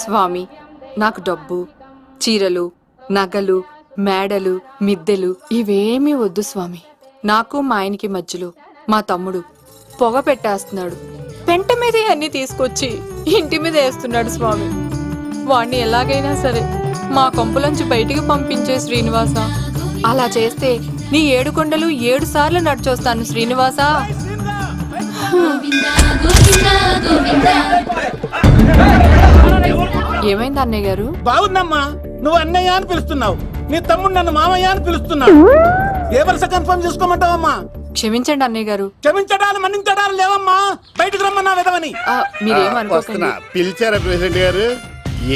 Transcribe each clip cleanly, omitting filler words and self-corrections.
స్వామి, నాకు డబ్బు, చీరలు, నగలు, మేడలు, మిద్దెలు ఇవేమీ వద్దు స్వామి. నాకు మా ఆయనకి మధ్యలో మా తమ్ముడు పొగ పెట్టేస్తున్నాడు. పెంట మీద అన్ని తీసుకొచ్చి ఇంటి మీద వేస్తున్నాడు స్వామి. వాణ్ణి ఎలాగైనా సరే మా కొంపలోంచి బయటికి పంపించే శ్రీనివాస. అలా చేస్తే నీ 7 కొండలు 7 సార్లు నడిచొస్తాను శ్రీనివాస. ఏమైంది అన్నయ్య గారు? బాగుందమ్మా, నువ్వు అన్నయ్య అని పిలుస్తున్నావు, నీ తమ్ముడు నన్ను మామయ్య అని పిలుస్తున్నావు. ఏ వరుస కన్ఫర్మ్ చేసుకోమంటావమ్మా? క్షమించండి అన్నయ్య గారు. క్షమించడాలు మన్నించడాలు లేవమ్మా, బయటకు రమ్మన్నా విధవని. మీరేమనుకోకండి. పిలిచారా ప్రెసిడెంట్ గారు?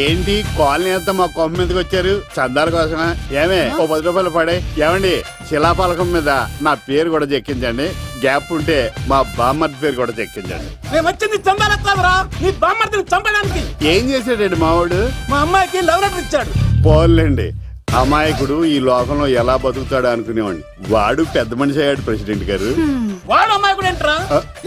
ఏంటి కాలనీ అంతా మా కొమ్మ మీదకి వచ్చారు? చందాల కోసమా? ఏమే ఓ 10 రూపాయలు పడే. ఏమండి, శిలాపాలకం మీద నా పేరు కూడా చెక్కించండి. గ్యాప్ ఉంటే మా బామ్మర్ది పేరు కూడా చెక్కించండి. నేను వచ్చింది చందాలకు కాదురా, నీ బామ్మర్దిని చంపడానికి. ఏం చేశాడండి మావాడు? మా అమ్మాయికి లవ్ లెటర్ ఇచ్చాడు. పోన్లేండి, అమాయకుడు ఈ లోకంలో ఎలా బతుకుతాడు అనుకునేవాడిని. వాడు పెద్ద మనిషి అయ్యాడు ప్రెసిడెంట్ గారు. వాడు అమ్మాయికుడు ఏంట్రా?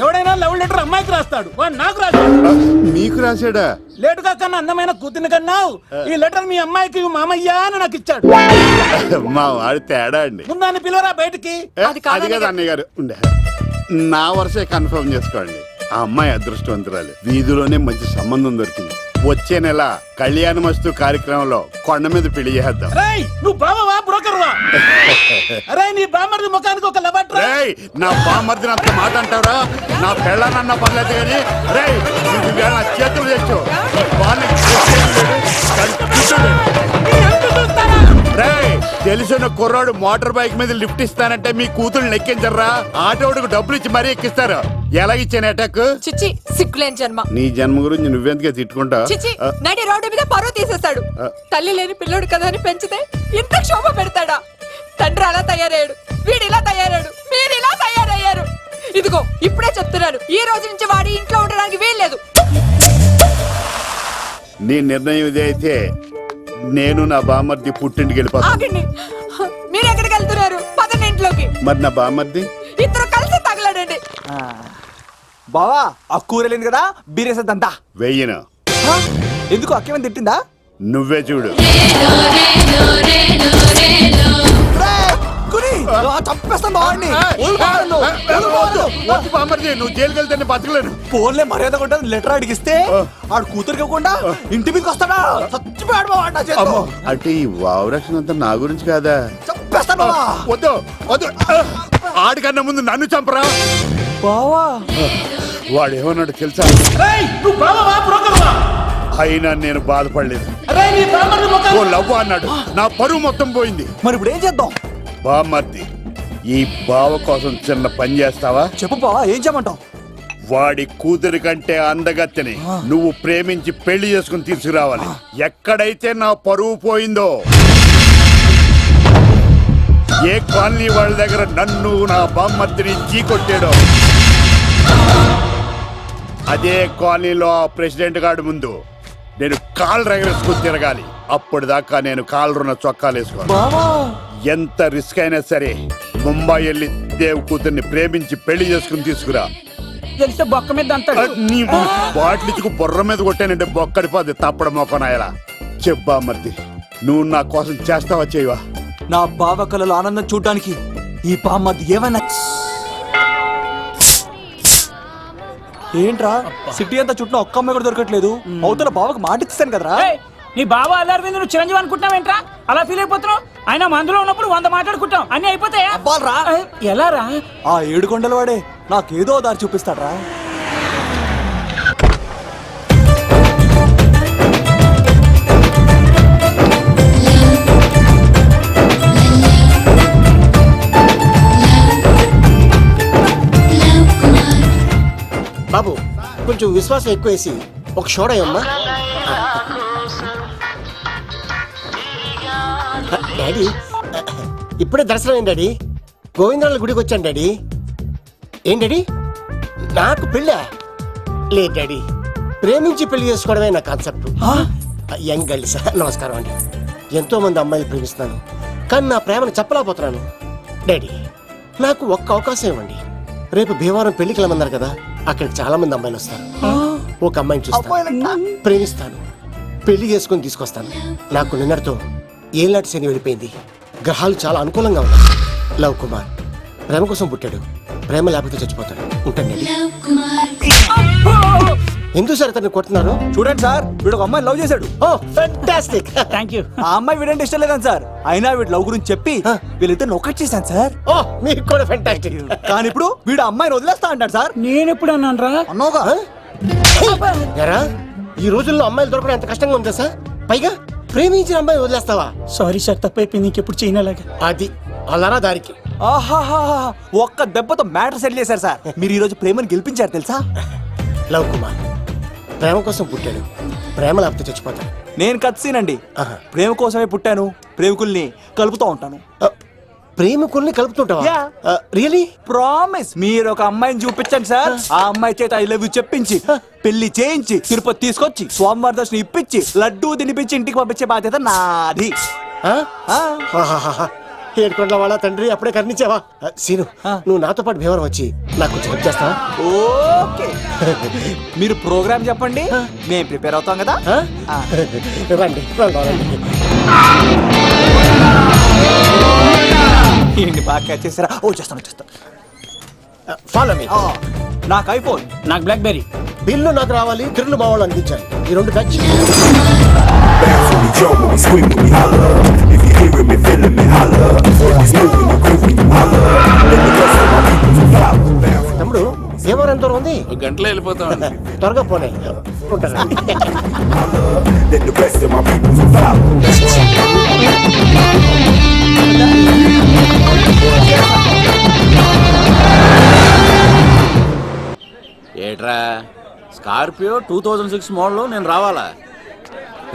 ఎవడైనా లవ్ లెటర్ అమ్మాయికి రాస్తాడు, వాడు నాకు రాశాడు. మీకు రాశాడా? లేటుగా కన్నా అందమైన కూతుని కన్నావు, ఈ లెటర్ మీ అమ్మాయికి మామయ్య అని నాకు ఇచ్చాడు. మా వాడు తేడా అండి. ముందాన్ని పిలవరా బయటికి. అది కదా అన్నయ్య గారు. ఉండే నా వరుసే కన్ఫర్మ్ చేసుకోండి. ఆ అమ్మాయి అదృష్టవంతురాలు, వీధిలోనే మంచి సంబంధం దొరికింది. వచ్చే నెల కళ్యాణమస్తు కార్యక్రమంలో కొండ మీద పెళ్లి చేద్దాం. నువ్వు బావవా బ్రోకర్వా? అరే నీ బామ్మర్ది ముఖానికి ఒక లెటర్. నా బామ్మర్దిని అంత మాట అంటారా? నా పెళ్ళనన్నా పర్లేదు కానీ నా చేతులు తెచ్చు. తెలిసిన కుర్రాడు మోటార్ బైక్ మీద లిఫ్ట్ ఇస్తానంటే మీ కూతురు ఎక్కించరా? ఆటోడికి డబ్బులు ఇచ్చి మరీ ఎక్కిస్తారు. ఎలా ఇచ్చాను అటాక్? చిచ్చి, సిగ్గులేని జన్మ. నీ జన్మ గురించి నువ్వెందుకే తిట్టుకుంటా? నడి రోడ్డు మీద పరువు తీసేస్తాడు. తల్లి లేని పిల్లడు కదా అని పెంచితే ఇంత క్షోభ పెడతాడా? తండ్రి అలా తయారయ్యాడు, వీడు ఇలా తయారయ్యాడు, మీరు ఇలా తయారయ్యారు. ఇదిగో ఇప్పుడే చెప్తున్నాను, ఈ రోజు నుంచి వాడి ఇంట్లో ఉండడానికి వీల్లేదు. నీ నిర్ణయం ఇదే అయితే నేను నా బామ్మర్ది పుట్టింటికి వెళ్ళిపోతాను. మీరు ఎక్కడికి వెళ్తున్నారు? పదండి ఇంట్లోకి. మరి నా బామ్మర్ది? ఇద్దరు కలిసి తగలడండి. బావా, ఆ కూరలేదు కదా, బీరేసేద్దంతా. వెయ్యను. ఎందుకు అక్కేమని తిట్టిందా? నువ్వే చూడు. నువ్వు జైలుకి వెళ్తే బతకలేను. ఫోన్లే మర్యాద కొంటే లెటర్ అడిగిస్తే ఆడు కూతురు ఇవ్వకుండా ఇంటి మీదకి వస్తాడా? చచ్చిపోయాడు బావా. అంటే ఈ వావరక్షణ అంతా నా గురించి కాదా? చంపేస్తాను. వద్దు వద్దు, ఆడికన్నా ముందు నన్ను చంపరా బావా. వాడు ఏమన్నాడు తెలుసా? అయినా నేను బాధపడలేదు. ఓ లవ్ అన్నాడు, నా పరువు మొత్తం పోయింది. మరి ఇప్పుడు ఏం చేద్దాం? బామ్మర్ది, ఈ బావ కోసం చిన్న పని చేస్తావా? చెప్పు బావా, ఏం చేయమంటావు? వాడి కూతురి కంటే అందగత్తెని నువ్వు ప్రేమించి పెళ్లి చేసుకుని తీసుకురావాలి. ఎక్కడైతే నా పరువు పోయిందో, ఏ కాలనీ వాళ్ళ దగ్గర నన్ను నా బామ్మర్దిని చీకొట్టాడో, అదే కాలనీలో ఆ ప్రెసిడెంట్ గారి ముందు నేను కాళ్ళు రగరేసుకుని తిరగాలి. అప్పటిదాకా నేను కాళ్ళరున్న చొక్కాలు వేసుకోవాలి. ఎంత రిస్క్ అయినా సరే ముంబై వెళ్ళి దేవ్ కూతుర్ని ప్రేమించి పెళ్లి చేసుకుని తీసుకురా. బొక్క మీద నీ బాటిలిచ్చుకు బొర్ర మీద కొట్టానంటే బొక్కడిపోద్ది తప్పడం మొక్కనాయలా. చెప్పా మర్ది, నువ్వు నా కోసం చేస్తావా చేయవా? నా బావ కళలో ఆనందం చూడడానికి ఈ బామ్మది ఏమన్నా. ఏంట్రా సిటీ అంతా చుట్టూ ఒక్క అమ్మాయి కూడా దొరకట్లేదు. అవుతున్న బావకు మాట ఇస్తాను కదరా. నీ బావ అల్లరి మీద నువ్వు చిరంజీవి అనుకుంటున్నావేంట్రా? అలా ఫీల్ అయిపోతున్నావు. ఆయన మందులో ఉన్నప్పుడు 100 మాట్లాడుకుంటాం, అన్ని అయిపోతాయా? ఎలా రా? ఆ 7 కొండల వాడే నాకేదో దారి చూపిస్తాడ్రా. బాబు, కొంచెం విశ్వాసం ఎక్కువేసి ఒక షోడయమ్మా. డాడీ, ఇప్పుడే దర్శనం అయింది డాడీ. గోవిందరాల గుడికి వచ్చాను డాడీ. ఏం డాడీ, నాకు పెళ్ళా? లేదు డాడీ, ప్రేమించి పెళ్లి చేసుకోవడమే నా కాన్సెప్ట్. యంగ్ గర్ల్స్, నమస్కారం అండి. ఎంతో మంది అమ్మాయిలు ప్రేమిస్తున్నాను, కానీ నా ప్రేమను చెప్పలేకపోతున్నాను. డాడీ, నాకు ఒక్క అవకాశం ఇవ్వండి. రేపు భీమవరం పెళ్లికి వెళ్ళమన్నారు కదా, అక్కడికి చాలా మంది అమ్మాయిలు వస్తారు. ఒక అమ్మాయిని చూస్తాను, ప్రేమిస్తాను, పెళ్లి చేసుకొని తీసుకొస్తాను. నాకు నిన్నటితో ఏలాంటి శని వెళ్ళిపోయింది. గ్రహాలు చాలా అనుకూలంగా ఉన్నాయి. లవ్ కుమార్ ప్రేమ కోసం పుట్టాడు, ప్రేమ లేకపోతే చచ్చిపోతాడు. ఉంటాను. ఎందుకు సార్ అతన్ని కొడుతున్నారు? చూడండి సార్, వీడు ఒక అమ్మాయి లవ్ చేశాడు. Oh fantastic. Thank you. ఆ అమ్మాయి వీడంటే ఇష్టం లేదని సార్, అయినా వీడు లవ్ గురించి చెప్పి వీళ్ళిద్దరు నొక్కటి చేశాను సార్. ఓ మీకు కూడా ఫ్యాంటాస్టిక్. కానీ ఇప్పుడు వీడు ఆ అమ్మాయిని వదిలేస్తా అంటాడు సార్. నేను ఎప్పుడు అన్నాను రా? అన్నోగా ఎరా ఈ రోజుల్లో అమ్మాయిలు దొరకడం ఎంత కష్టంగా ఉందా సార్? పైగా ప్రేమించిన అమ్మాయి వదిలేస్తావా? సారీ సార్, తప్పైపోయింది. ఇంకెప్పుడు చేయనలాగా. అది అలారా దారికి. ఆహాహా, ఒక్క దెబ్బతో మ్యాటర్ సెటిల్ చేశారు సార్. మీరు ఈ రోజు ప్రేమను గెలిపించారు తెలుసా? లవ్ కుమార్ ప్రేమ కోసం పుట్టాడు, ప్రేమ లేకపోతే చచ్చిపోతాడు. నేను కత్సీనండి. ఆహా. ప్రేమ కోసమే పుట్టాను, ప్రేమికుల్ని కలుపుతూ ఉంటాను. ప్రేమికుల్ని కలుపుతుంటావా? Yeah. రియలీ? ప్రామిస్. మీరు ఒక అమ్మాయిని చూపించండి సార్, ఆ అమ్మాయి చేత ఐ లవ్ యూ చెప్పించి పెళ్లి చేయించి తిరుపతి తీసుకొచ్చి స్వామివారి దర్శనం ఇప్పించి లడ్డూ తినిపించి ఇంటికి పంపించే బాధ్యత నాది. ఏడుకొండల వాళ్ళ తండ్రి అప్పుడే కర్ణించావా? సీను నువ్వు నాతో పాటు భీవరం వచ్చి నాకు కొంచెం హెల్ప్ చేస్తావా? ఓకే. మీరు ప్రోగ్రామ్ చెప్పండి, మేము ప్రిపేర్ అవుతాం కదా. రండి రండి. ఏంటి బాగా క్యాచ్ చేస్తారా? ఓ చేస్తాను. Follow me. నాకు ఐఫోన్, నాకు బ్లాక్ బెర్రీ. బిల్లు నాకు రావాలి, తిరులు మా వాళ్ళు అందించాలి. ఈ రెండు ఖర్చు. Bounce when we jump, when we scream, when we holler. If you hearing me, feeling me, holler. When we smooth, when we groove, when you holler. Let the rest of my people to follow. Bounce. తమ్ముడు భీమవరం ఎంత దూరం ఉంది? గంటలో వెళ్ళిపోతాం. త్వరగా పోనే ఉంటాను. Let the rest of my people to follow. ఏట్రా స్కార్పియో 2006 మోడల్ నేను రావాలా?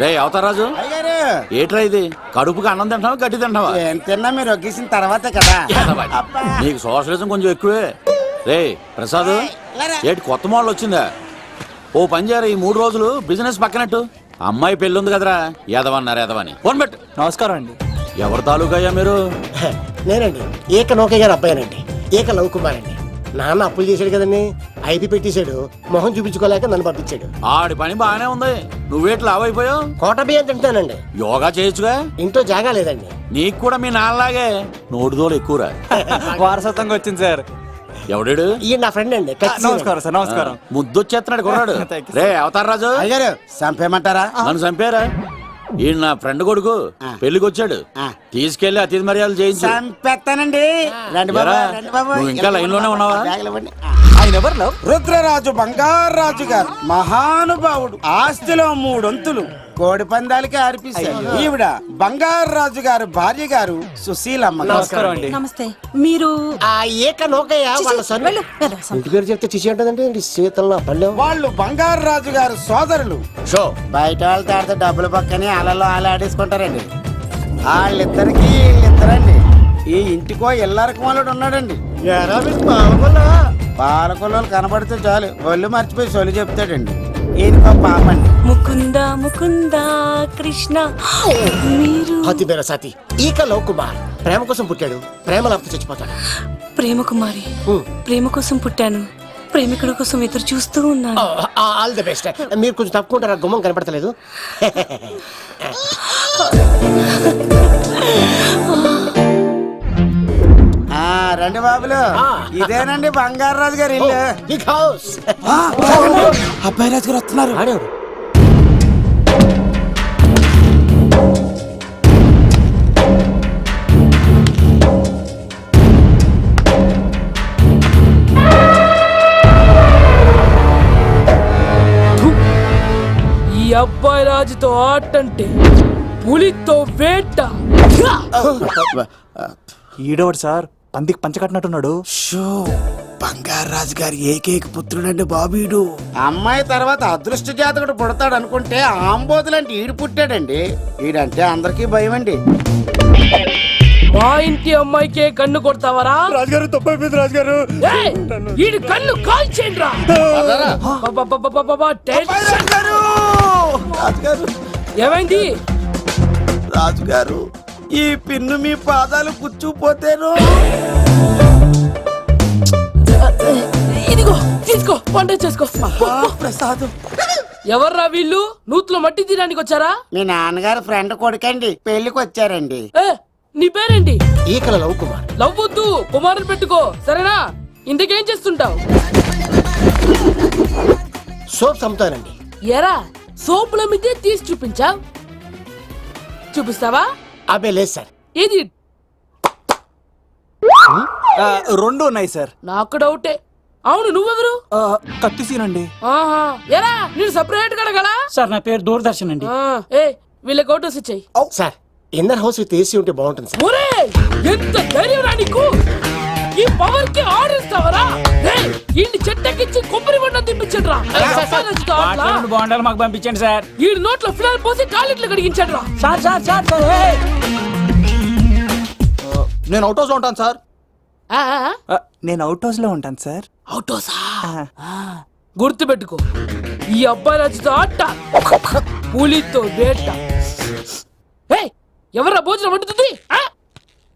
రే అవతారాజు, ఏట్రా ఇది? కడుపుకి అన్నం తింటావా గడ్డి తింటావా? తిన్నా మీరు ఒగ్గేసిన తర్వాతే కదా. నీకు సోషలిజం కొంచెం ఎక్కువే. రే ప్రసాద్, ఏటి కొత్త మోడల్ వచ్చిందా? ఓ పని చేయరా, ఈ 3 రోజులు బిజినెస్ పక్కనట్టు. అమ్మాయి పెళ్ళి ఉంది కదరా, ఎదవన్నారు ఎదవని. ఫోన్ పెట్టు. నమస్కారం అండి. ఎవరి తాలూకా అయ్యా మీరు? నేనండి ఏక నౌకే గారు అబ్బాయినండి, ఏక లవ్ కుమార్ అండి. నాన్న అప్పులు చేశాడు కదండి, ఐపీ పెట్టేశాడు. మొహం చూపించుకోలేక నన్ను పంపించాడు. ఆడి పని బాగానే ఉంది, నువ్వేట్లు లావైపోయావు. కోట బియ్యం తింటానండి. యోగా చేయొచ్చుగా. ఇంట్లో జాగా లేదండి. నీకు కూడా మీ నాన్నలాగే నోటిదోలు ఎక్కువరా. వారసత్వంగా వచ్చింది సార్. ఎవడాడు? ఈయన నా ఫ్రెండ్ అండి. నమస్కారం సార్. నమస్కారం. ముద్దొచ్చేస్తున్నాడు కొన్నాడు. Thank you, రే అవతార్ రాజు, అయ్యారు చంపేయమంటారా? నన్ను చంపారా? ఈయన నా ఫ్రెండ్ కొడుకు పెళ్లికి వచ్చాడు, తీసుకెళ్లి అతిథి మర్యాదలు చేయించు. చంపేస్తానండి. రండి బాబు, ఎరా, రండి బాబు. నువ్వు ఇంకా లైన్ లోనే ఉన్నావా? బ్యాగులు ఇవ్వండి. ఆయన ఎవరు లవ్? రుద్రరాజు బంగారాజు గారు మహానుభావుడు. ఆస్తిలో 3 వంతులు కోడి పందాలకి అర్పిస్తారు. ఈవిడ బంగారాజు గారు భార్య గారు సుశీలమ్మ. నమస్కారం అండి. నమస్తే. మీరు ఆ ఏక నౌకయ్య వాళ్ళ సన్. వెళ్ళు, వెళ్ళు, సన్. ఇంటి పేరు చెప్తే చిచి ఉంటుందండి. శీతల పల్లె వాళ్ళు బంగారాజు గారు సోదరులు. షో బయట వాళ్ళతో ఆడితే డబ్బులు పక్కనే అలలో అలా ఆడేసుకుంటారండి. వాళ్ళిద్దరికి వీళ్ళిద్దరండి. ఈ ఇంటికో ఇల్లరకం వాళ్ళడు ఉన్నాడండి. పాలకొల్లు కనబడితే చాలు ఒళ్ళు మర్చిపోయి సొలి చెప్తాడండి. ఈయనకో పాపండి. ముకుంద ముకుంద కృష్ణ. మీరు హతి బేర సాతి ఈక లవ్ కుమార్ ప్రేమ కోసం పుట్టాడు, ప్రేమ లేకపోతే చచ్చిపోతాడు. ప్రేమ కుమారి. ప్రేమ కోసం పుట్టాను, ప్రేమికుడి కోసం ఎదురు చూస్తూ ఉన్నాను. All the best. మీరు కొంచెం తప్పుకుంటారా? గుమ్మం కనపడతలేదు. రండి బాబులు, ఇదేనండి బంగారాజు గారు ఇల్లు. Big house. అబ్బాయి రాజు గారు వస్తున్నారు. ఆడేవాడు ఈ అబ్బాయి రాజుతో ఆటంటే పులితో వేట. ఈడోడు సార్, పందికి పంచ కట్టినట్టున్నాడు. షో బంగారాజు గారి ఏకైక పుత్రుడండి బాబీడు. అమ్మాయి తర్వాత అదృష్ట జాతకుడు పుడతాడు అనుకుంటే ఆంబోతులంటే ఈడు పుట్టాడండి. ఈడంటే అందరికీ భయం అండి. మా ఇంటి అమ్మాయికే కన్ను కొడతావరా? రాజుగారు తప్పైపోయింది రాజుగారు. ఏయ్, ఈడి కన్ను కాల్చేయండి రా. రాజుగారు, ఏమైంది? రాజుగారు, ఈ పిన్ను మీ పాదాలు పుచ్చుకుపోతేను. ఇదిగో తీసుకో వంట చేసుకో ప్రసాద్ ఎవర్రా వీళ్ళు నూతులో మట్టి తీయడానికి వచ్చారా మీ నాన్నగారు ఫ్రెండ్ కొడుకండి పెళ్లికి వచ్చారండి. ఏ నీ పేరేంటి ఈకల లవ్ కుమార్. లవ్వొద్దు కుమారుని పెట్టుకో సరేనా ఇంతకేం చేస్తుంటావు సోప్స్ అమ్ముతానండి. ఎరా సోపుల మీద తీసి చూపించావు చూపిస్తావా అబ్బే లేదు సార్. ఏది రెండు ఉన్నాయి సార్. నాకు డౌటే అవును నువ్వెవరు కత్తి సీనండి. ఆహా ఎరా నేను సపరేట్ కడగలా సార్ నా పేరు దూరదర్శన్ అండి. ఏ వీళ్ళకి అవుటోస్ ఇచ్చాయి sir inner house with AC ఉంటే బాగుంటుంది సార్. ఒరే ఎంత ధైర్యం రా నీకు ఈ పవర్ కి ఆర్డర్ ఇస్తావరా ఈ చెట్టెక్కించి కొబ్బరి బండ తిప్పించండి రా రెండు బాండాలు మాకు పంపించండి సార్. ఈ నోట్లో ఫినాల్ పోసి టాయిలెట్లు కడిగించండి రా సార్ సార్ సార్ సార్ ఏయ్! నేను అవుట్ హౌస్ లో ఉంటాను సార్. ఆ, ఆ, ఆ. నేను అవుట్ హౌస్ లో ఉంటాను సార్. అవుటోసా గుర్తు పెట్టుకో ఈ అబ్బాయి రాజుతో ఆట పులితో వేట ఎవరా భోజనం వండుతుంది ఆ?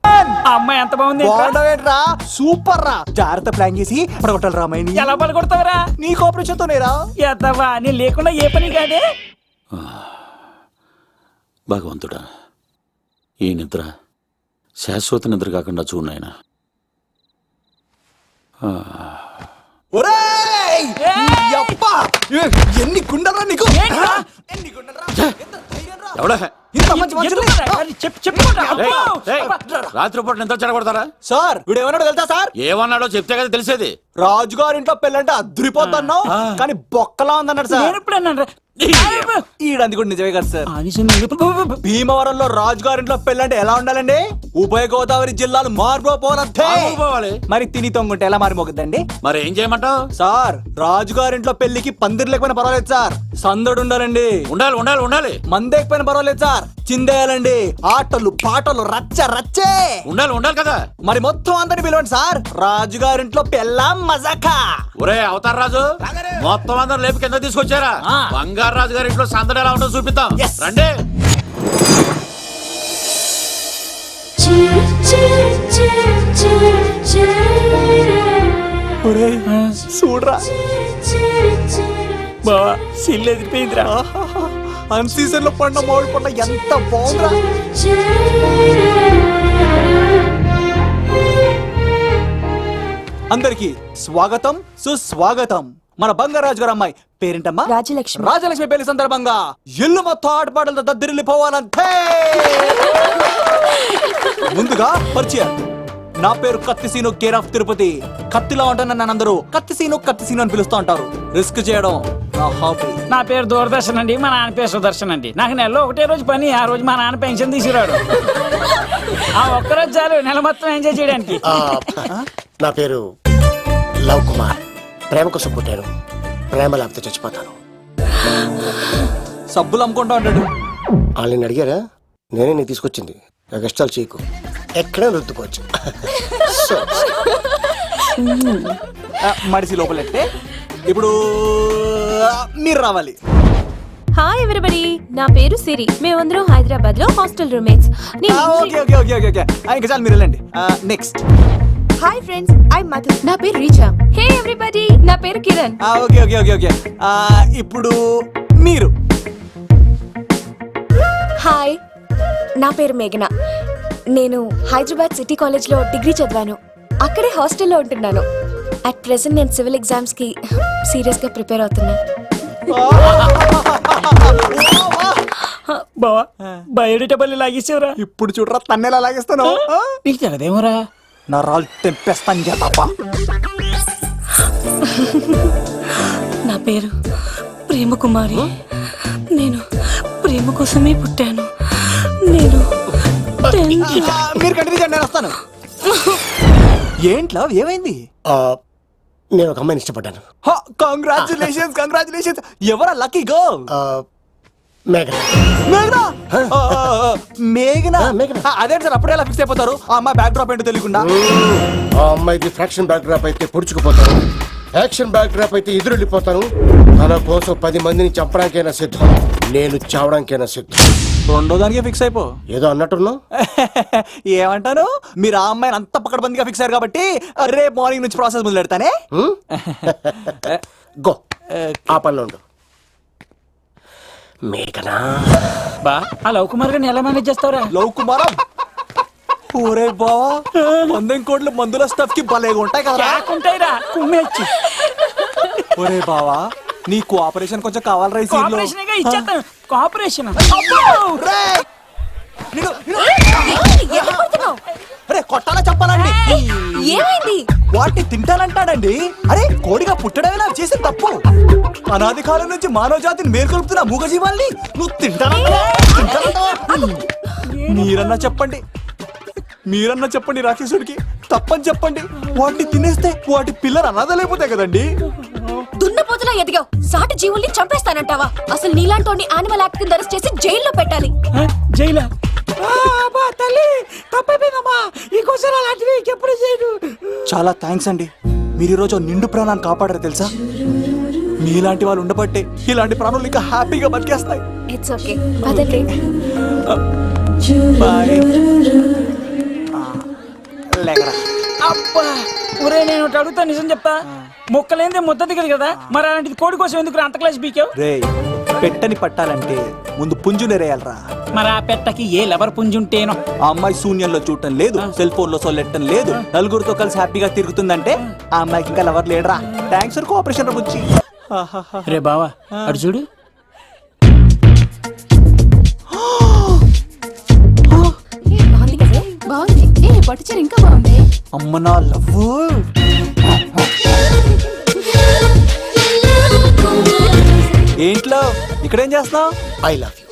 ఆ అమ్మాయి ఎంత బాగుంది బాగుండవేట్రా సూపర్ రా. జాగ్రత్త ప్లాన్ చేసి పడగొట్టాలి రామాయణి. ఎలా పలుకొడతావరా నీ కోఆపరేషన్ తోనేరా. ఎత్తవా నీ లేకుండా ఏ పని కాదే. భగవంతుడా ఈ నిద్ర శాశ్వత నిద్ర కాకుండా చూడాయన. ఒరేయ్! యప్పా! ఎన్ని గుండెలరా నీకు? ఎన్ని గుండెలరా? ఎంత ధైర్యంరా? ఎవడా ఇంత మంచి మనుషుల్ని? రాత్రిపూట నిద్ర చెడగొడతారా? సార్ వీడు ఏమన్నాడు తెలుసా సార్? ఏమన్నాడో చెప్తే కదా తెలిసేది. రాజుగారింట్లో పెళ్ళంటే అద్దరిపోతున్నావు కానీ బొక్కలా ఉందన్నాడు సార్. నేను ఎప్పుడు అన్నాను రా? ఈడంది కూడా నిజమే కదా సార్. భీమవరంలో రాజుగారింట్లో పెళ్ళంటే ఎలా ఉండాలండి? ఉభయ గోదావరి జిల్లాలు మార్పోవాలంటే పోవాలి. మరి తిని తొంగుంటే ఎలా మారిపోతుందండి? మరి ఏం చేయమంటావు? సార్ రాజుగారింట్లో పెళ్లికి పందిరి లేకపోయినా పర్వాలేదు సార్, సందడు ఉండాలండి. ఉండాలి ఉండాలి ఉండాలి. మందేకపోయినా పర్వాలేదు సార్, చిందేయాలండి. ఆటలు పాటలు రచ్చ రచ్చే ఉండాలి ఉండాలి కదా. మరి మొత్తం అందరిని పిలవండి సార్, రాజుగారింట్లో పెళ్ళాం మజాకా. ఒరే అవతార్ రాజు మొత్తం అందరు లేపి కింద తీసుకొచ్చారా? బంగారు రాజు గారి ఇంట్లో సందడి ఎలా ఉంటుందో చూపిద్దాం రండి. చూడరా బావా సిల్లు ఎదిరిపోయిందిరా. అన్ సీజన్ లో పండ మామిడి పండ ఎంత బాగుందిరా. అందరికి స్వాగతం సుస్వాగతం. మన బంగారాజు గారు అమ్మాయి పేరేంటమ్మా? రాజలక్ష్మి. రాజలక్ష్మి పెళ్లి సందర్భంగా ఇల్లు మొత్తం ఆటపాటలతో దద్దరిల్లిపోవాలంటే ముందుగా పరిచయం. నా పేరు కత్తిసీను, కేర్ ఆఫ్ తిరుపతి. కత్తిలా ఉంటాను నన్ను అందరూ కత్తిసీను అని పిలుస్తూ ఉంటారు. రిస్క్ చేయడం నా హాబీ. నా పేరు దూరదర్శన్ అండి, మా నాన్న పేరు సుదర్శన్ అండి. నాకు నెలలో ఒకటే రోజు పని, ఆ రోజు మా నాన్న పెన్షన్ తీసుకురాడు. ఆ ఒక్కరోజు చాలు నెల మొత్తం ఎంజాయ్ చేయడానికి. నా పేరు లవ్ కుమార్. ప్రేమ కోసం పుట్టాను, ప్రేమ లేకపోతే చచ్చిపోతాను. సబ్బులు అమ్ముకుంటా ఉంటాడు. వాళ్ళని అడిగారా? నేనే నీ తీసుకొచ్చింది. కష్టాలు చేయకు, ఎక్కడే రుద్దుకోవచ్చు. మడిసి లోపలెట్టే ఇప్పుడు మీరు రావాలి. హాయ్ ఎవ్రీబడి, నా పేరు సిరి. మేమందరం హైదరాబాద్ లో hostel roommates. Okay okay okay okay okay ఇంకా చాలు, మీరు వెళ్ళండి. Next. Hi friends, I Madhu. నా పేరు రీచా. హే ఎవ్రీబడి, నా పేరు Kiran. Okay okay okay okay ఇప్పుడు మీరు. హాయ్, నా పేరు మేఘన. నేను హైదరాబాద్ సిటీ కాలేజ్ లో డిగ్రీ చదివాను. అక్కడే హాస్టల్లో ఉంటున్నాను. అట్ ప్రెసెంట్ నేను సివిల్ ఎగ్జామ్స్ కి సీరియస్ గా ప్రిపేర్ అవుతున్నాను. బావా బయోడేటా బల్లి లాగేసేవరా? ఇప్పుడు చూడరా తన్నేలా లాగేస్తాను. నీకు తెలదేమోరా? నా రాళ్ళు తెంపేస్తాను చేతప్ప. నా పేరు ప్రేమ కుమారి. నేను ప్రేమ కోసమే పుట్టాను. నేను మీరు కంటిన్యూ చేయండి, నేను వస్తాను. ఏంట్లో ఏమైంది? నేను ఒక అమ్మాయిని ఇష్టపడ్డాను. Congratulations congratulations. ఎవరా లక్కీ గర్ల్? మేఘన. మేఘనా? మేఘనా? మేఘన. అదే సార్, అప్పుడే ఎలా ఫిక్స్ అయిపోతారు? ఆ అమ్మాయి బ్యాక్ డ్రాప్ ఏంటో తెలియకుండా. ఆ అమ్మాయిది ఫ్రాక్షన్ బ్యాక్ డ్రాప్ అయితే పొడుచుకుపోతాను, యాక్షన్ బ్యాక్ డ్రాప్ అయితే ఎదురెళ్ళిపోతాను. తన కోసం 10 మందిని చంపడానికైనా సిద్ధం, నేను చావడానికైనా సిద్ధం. రెండో దానికి ఫిక్స్ అయిపో. ఏదో అన్నట్టున్నావు. ఏమంటాను, మీరు ఆ అమ్మాయిని అంత పక్కడబందిగా ఫిక్స్ అయ్యారు కాబట్టి రేపు మార్నింగ్ నుంచి ప్రాసెస్ మొదలు పెడతానే. గో ఆ పనిలో ఉండు. మేఘనా బా ఆ లవ్ కుమార్ గారిని ఎలా మేనేజ్ చేస్తావురా? లవ్ కుమారం ఒరే బావా, 100 కోట్ల మందుల స్టఫ్ కి భలేగా ఉంటాయి కదా. ఉంటాయిరా కుమ్మేచ్చి. ఒరే బావా, నీ కోఆపరేషన్ కొంచెం కావాలరా ఈ సీన్ లో. కోఆపరేషన్ ఇచ్చేస్తాను. కోఆపరేషన్ అరే కొట్టాలా చెప్పాలండి? ఏమైంది? వాటిని తింటానంటాడండి. అరే కోడిగా పుట్టడమే నాకు చేసిన తప్పు. అనాది కాలం నుంచి మానవ జాతిని మేల్కొల్పుతున్న మూగజీవాల్ని నువ్వు తింటానంటావా? మీరన్నా చెప్పండి, మీరన్నా చెప్పండి రాక్షసుడికి. తప్పని చెప్పండి. వాటిని తినేస్తే వాటి పిల్లలు అనాథలైపోతాయి కదండి. దున్నపోతులా ఎదిగావు, సాటి జీవుల్ని చంపేస్తానంటావా? అసలు నీలాంటి యానిమల్ యాక్ట్ కింద అరెస్ట్ చేసి జైల్లో పెట్టాలి. జైలా? తల్లి తప్పైపోయిందమ్మా, ఇంకోసారి అలాంటివి ఎప్పుడు చేయడు. చాలా థ్యాంక్స్ అండి, మీరు ఈరోజు నిండు ప్రాణాన్ని కాపాడారు తెలుసా. మీలాంటి వాళ్ళు ఉండబట్టే ఇలాంటి ప్రాణులు ఇంకా హ్యాపీగా బతికేస్తాయి. ఇట్స్ ఓకే, పదండి. బాయ్. లేకరా. అబ్బా ఒరే, నేను ఒకటి అడుగుతా, నిజం చెప్తా. మొక్కలేందే ముద్ద దిగదు కదా, మరి అలాంటిది కోడి కోసం ఎందుకు అంత క్లాస్ బీకావు? రే, పెట్టని పట్టాలంటే ముందు పుంజు నెరేయాలరా. మరి ఆ పెట్టకి ఏ లవర్ పుంజుంటేనో. ఆ అమ్మాయి శూన్యంలో చూడటం లేదు, సెల్ ఫోన్ లో సొల్లెట్టడం లేదు, నలుగురితో కలిసి హ్యాపీగా తిరుగుతుందంటే ఆ అమ్మాయికి ఇంకా లవర్ లేడరా. థ్యాంక్స్ ఫర్ కోఆపరేషన్ వచ్చి. రే బావా అడు చూడు. బాగుంది కదా? బాగుంది. పట్టుచీర ఇంకా బాగుంది. అమ్మ నా లవ్. ఏంట్లో ఇక్కడేం చేస్తున్నావు? I love you.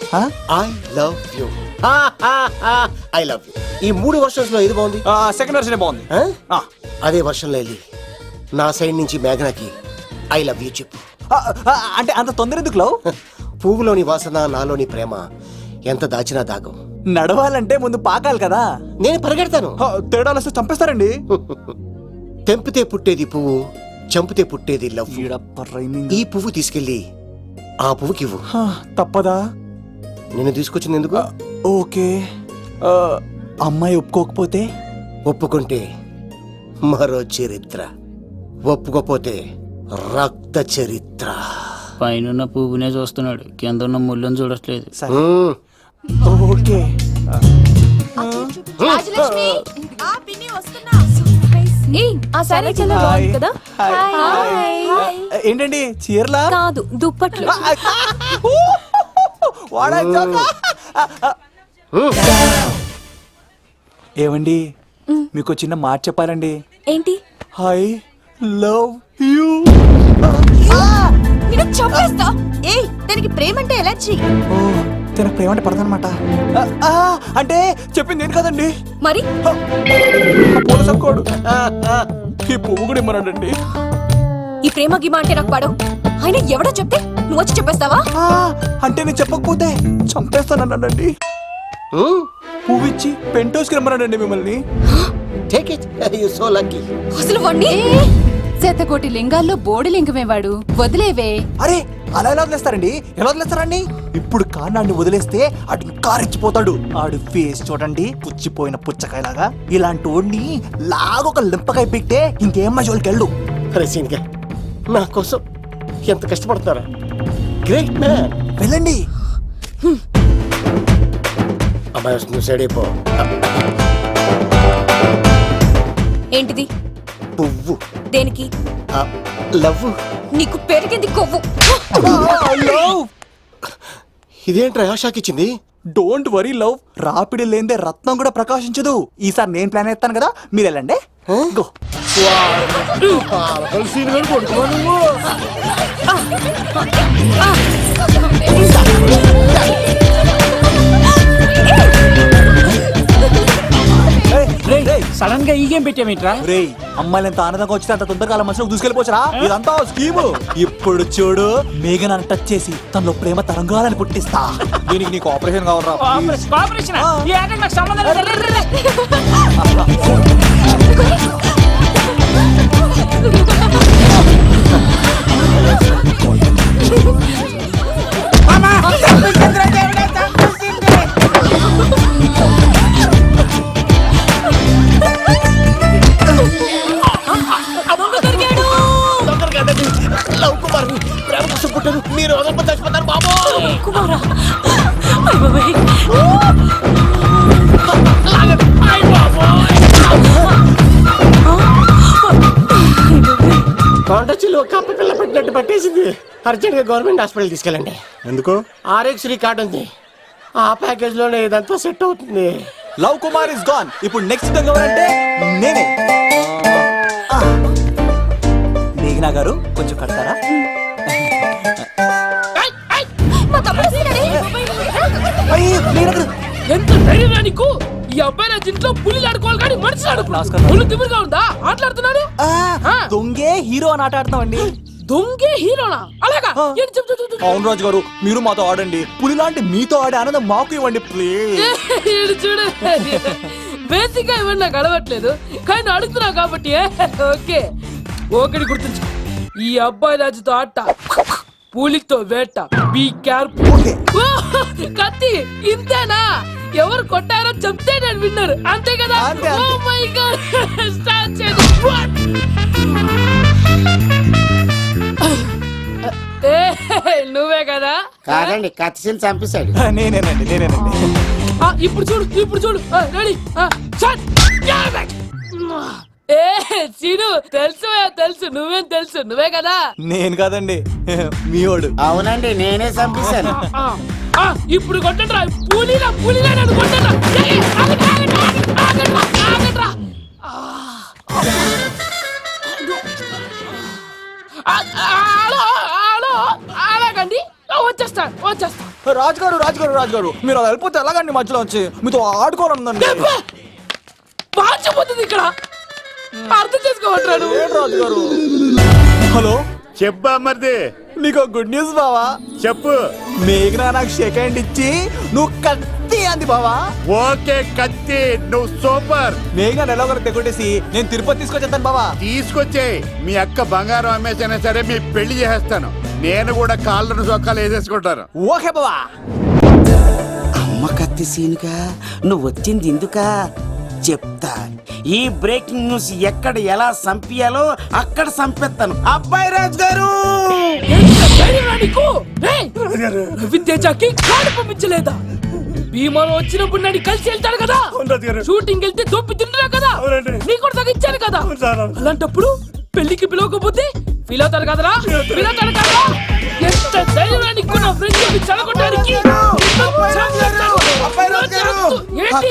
I love you. I love you. ఈ 3 వర్షన్స్ లో ఏది బాగుంది? సెకండ్ వర్షన్ బాగుంది. అదే వర్షంలో వెళ్ళి నా సైడ్ నుంచి మేఘనాకి ఐ లవ్ యూ చెప్పు. అంటే అంత తొందర ఎందుకు లవ్? పువ్వులోని వాసన, నాలోని ప్రేమ ఎంత దాచినా దాగం. నడవాలంటే ముందు పాకాలి కదా. నేను పరిగెడతాను. తేడాలు వస్తే చంపేస్తారండి. తెంపితే పుట్టేది పువ్వు, చంపితే పుట్టేది లవ్. ఈ పువ్వు తీసుకెళ్ళి ఆ పువ్వుకి ఇవ్వు. తప్పదా? నిన్ను తీసుకొచ్చింది ఎందుకు? ఓకే. అమ్మాయి ఒప్పుకోకపోతే? ఒప్పుకుంటే మరో చరిత్ర, ఒప్పుకోపోతే రక్త చరిత్ర. పైన పువ్వునే చూస్తున్నాడు, కింద ఉన్న ముళ్ళని చూడట్లేదు. ఓకే. రాజలక్ష్మి, ఆ పిన్ని వస్తున్నా. ఆ సారీ చాలా బాగుంది కదా. ఏంటండి చీరలా? కాదు, దుప్పట్లు. ఏమండి, మీకు చిన్న మాట చెప్పాలండి. ఏంటి? I love you. నిన్ను చంపేస్తా. ఏయ్, దానికి ప్రేమ అంటే ఎలర్జీ. ఓ, తనకు ప్రేమ అంటే పడదనమాట. అంటే చెప్పింది ఏంటి కదండి. మరి కోడు ఈ పువ్వు కూడా ఇమ్మన్నాడండి. ఈ ప్రేమ గిమ అంటే నాకు పడవు. ఆయన ఎవడో చెప్తే నువ్వు వచ్చి చెప్పేస్తావా? అంటే నేను చెప్పకపోతే చంపేస్తానన్నాడండి. పువ్వు ఇచ్చి పెంటోస్కి రమ్మన్నాడండి మిమ్మల్ని. Take it, you so lucky. అసలు వాణ్ణి శతకోటి లింగాల్లో బోడి లింగమేవాడు, వదిలేవే. అరే అలా ఎలా వదిలేస్తారండి? ఎలా వదిలేస్తారండి? ఇప్పుడు కాన్నాడిని వదిలేస్తే అటు ఇంకా రెచ్చిపోతాడు. ఆడు ఫేస్ చూడండి, పుచ్చిపోయిన పుచ్చకాయలాగా. ఇలాంటి వాడిని లాగొక లింపకాయ పెట్టే ఇంకేం మజోలికి వెళ్ళు. అరే సీన్గా, నా కోసం ఎంత కష్టపడతారా? Great man. వెళ్ళండి. అమ్మాయి వస్తుంది, సైడ్ అయిపో. ఏంటిది? పువ్వు. దేనికి? లవ్. నీకు పెరిగింది కొవ్వు. ఇదేంట్రా షాక్ ఇచ్చింది? డోంట్ వరీ లవ్, రాపిడి లేదే రత్నం కూడా ప్రకాశించదు. ఈసారి నేను ప్లాన్ ఎత్తాను కదా, మీరు వెళ్ళండి. గో. సడన్ గా ఈ గేమ్ పెట్టామేంట్రా? రే, అమ్మాయిలు ఎంత ఆనందంగా వచ్చితే అంత తొందరగా మనసులో దూసుకెళ్ళిపోవచ్చురా. ఇదంతా స్కీము. ఇప్పుడు చూడు, మేఘనాన్ని టచ్ చేసి తనలో ప్రేమ తరంగాలని పుట్టిస్తా. దీనికి నీకు ఆపరేషన్ కావాలరా? కోఆపరేషన్ ఈ ఆటకి నాకు సంబంధం లేదు. మీరు వదలకపోతే చచ్చిపోతారు బాబు. కుమారా కొండ చిల్లు కప్ప పిల్ల పెట్టినట్టు పట్టేసింది. అర్జెంట్ గా గవర్నమెంట్ హాస్పిటల్ తీసుకెళ్ళండి. ఎందుకు? ఆర్ఎక్స్ కార్డ్ ఉంది, ఆ ప్యాకేజ్ లోనే ఇదంతా సెట్ అవుతుంది. Love Kumar is gone. ఇప్పుడు నెక్స్ట్ దొంగ ఎవరంటే నేనే. మేఘనా గారు కొంచెం కడతారా? అయ్యో, మేఘనా గారు. ఎంత ధైర్యం నీకు? ఈ అబ్బాయి నా ఇంట్లో పులిలు ఆడుకోవాలి కానీ మనుషులు ఆడుకో. పులి తిమ్మిరిగా ఉందా ఆటలాడుతున్నాడు? దొంగే హీరో అని ఆట ఆడుతున్నామండి. దొంగే హీరోనా? అలాగా ఏంటి చెప్పు, చెప్పు, చెప్పు. అవును రాజు గారు, మీరు మాతో ఆడండి. పులి లాంటి మీతో ఆడే ఆనందం మాకు ఇవ్వండి ప్లీజ్. ఈడు చూడు, బేసిక్ గా ఇవన్నీ నాకు అడవట్లేదు కానీ అడుగుతున్నా కాబట్టి ఓకే. ఒకటి గుర్తుంచు, ఈ అబ్బాయి రాజుతో ఆట, పులితో వేట. Be careful. కత్తి ఇంతేనా? ఎవరు కొట్టారో చెప్తే నేను విన్నారు, అంతే కదా? అంతే, అంతే. ఓ మై గాడ్, స్టార్ట్ చేయండి. నువ్వే కదా? కాదండి, కత్తిని చంపేశాడు. నేనేనండి. ఇప్పుడు చూడు, ఇప్పుడు చూడు. రెడీ? ఏ సీను, తెలుసు నువ్వేం తెలుసు, నువ్వే కదా? నేను కాదండి, మీ వాడు. అవునండి, నేనే చంపేశాను. ఇప్పుడు కొట్టండి రా, పూలీలా నన్ను కొట్టండి రా. అలాగండి, వచ్చేస్తా. రాజుగారు మీరు అలా వెళ్ళిపోతే ఎలాగండి? మధ్యలో వచ్చి మీతో ఆడుకోవాలనుందండి. మార్చిపోతుంది ఇక్కడ, అర్థం చేసుకోమంటాడు. రాజుగారు. హలో, చెప్పా మరిది, నీకు గుడ్ న్యూస్ బావా. చెప్పు. మేఘనా నాకు షేక్ హ్యాండ్ ఇచ్చి నువ్వు కత్తి అంది బావా. ఓకే కత్తి, నువ్వు సూపర్. మేఘనా ఎలా ఒకరు తెగొట్టేసి నేను తిరుపతి తీసుకొచ్చేస్తాను బావా. తీసుకొచ్చే మీ అక్క బంగారం అమ్మేసైనా సరే మీ పెళ్లి చేసేస్తాను. నేను కూడా కాళ్ళను చొక్కాలు వేసేసుకుంటాను. ఓకే బావా. అమ్మ కత్తి సీన్గా నువ్వు వచ్చింది ఎందుకా చెప్తా. ఈ బ్రేకింగ్ న్యూస్ ఎక్కడ ఎలా సంపియాలో అక్కడ సంపెత్తాను. అబ్బాయి రాజు గారు, రవితేజకి కాడు పంపించలేదా? భీమాలో వచ్చినప్పుడు నన్ను కలిసి వెళ్తాడు కదా, షూటింగ్ వెళ్తే దొప్పి తింటున్నా కదా, నీ కూడా తగ్గించాను కదా. అలాంటప్పుడు పెళ్లికి పిలవకపోతే ఫీల్ అవుతారు కదరా? ఎంత ధైర్యం నీకు నా ఫ్రెండ్ చదవడానికి?